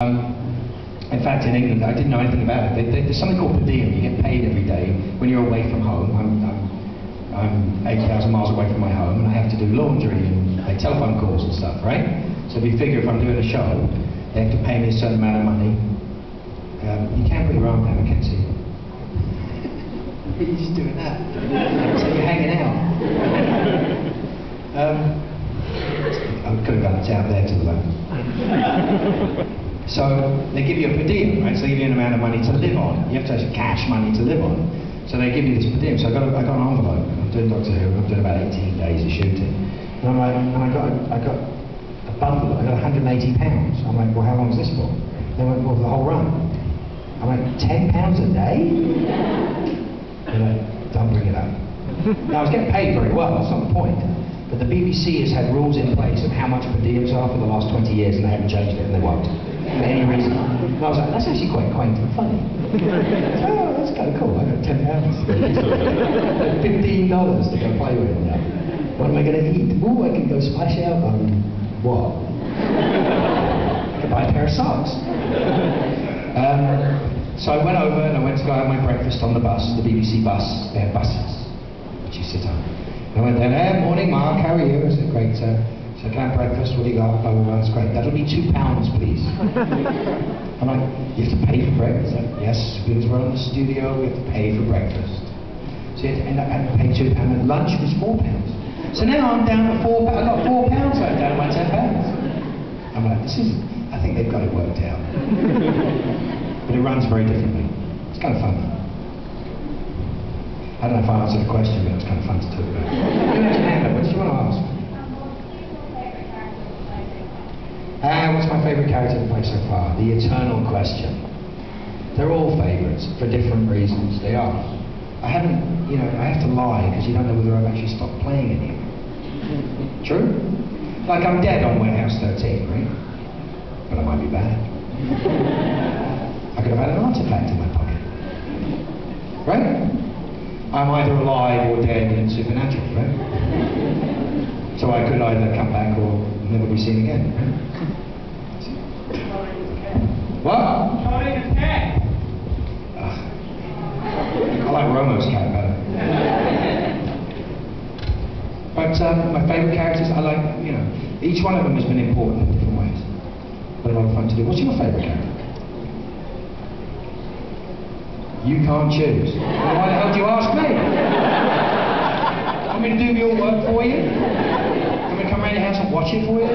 In fact, in England, I didn't know anything about it. There's something called per diem. You get paid every day when you're away from home. I'm 8,000 miles away from my home, and I have to do laundry and telephone calls and stuff, right? So if you figure if I'm doing a show, they have to pay me a certain amount of money. You can't put your arm down, I can't see. You're just doing that. So you're hanging out. I could have done it out there to the left. So they give you a per diem, right? So they give you an amount of money to live on. You have to have cash money to live on. So they give you this per diem. So I got an envelope. I'm doing Doctor Who. I'm doing about 18 days of shooting. And I'm like, I got a bundle. I got 180 pounds. I'm like, well, how long is this for? They went, well, the whole run. I'm like, 10 pounds a day? They're like, don't bring it up. Now I was getting paid very well. That's not the point. But the BBC has had rules in place of how much per diems are for the last 20 years, and they haven't changed it, and they won't. For any reason. And I was like, that's actually quite quaint and funny. Oh, that's kind of cool. I got 10 pounds. $15 to go play with now. What am I going to eat? Ooh, I can go splash out on what? I could buy a pair of socks. So I went over and I went to go have my breakfast on the bus, the BBC bus. They have buses, which you sit on. I went there, hey, morning Mark, how are you? I said, great, sir. So can I have breakfast? What do you got? Oh, that's great. That'll be £2, please. I'm like, you have to pay for breakfast? Yes, because we're on the studio, we have to pay for breakfast. So you have to end up having to pay £2, and lunch was £4. So now I'm down to £4. I got £4 left out of my £10. I'm like, I think they've got it worked out. But it runs very differently. It's kind of fun. I don't know if I answered the question, but it's kind of fun to talk about. You raise your hand up. What did you want to ask? What's my favourite character to play so far? The eternal question. They're all favourites for different reasons. They are. I haven't, I have to lie because you don't know whether I've actually stopped playing anymore. True? Like I'm dead on Warehouse 13, right? But I might be back. I could have had an artifact in my pocket. Right? I'm either alive or dead in Supernatural, right? So I could either come back or never be seen again, right? What? Charlie's cat! I like Romo's cat better. But my favourite characters, I like, each one of them has been important in different ways. But a lot of fun to do. What's your favourite character? You can't choose. Well, why the hell do you ask me? Want me to do your work for you? Want me to come around your house and watch it for you?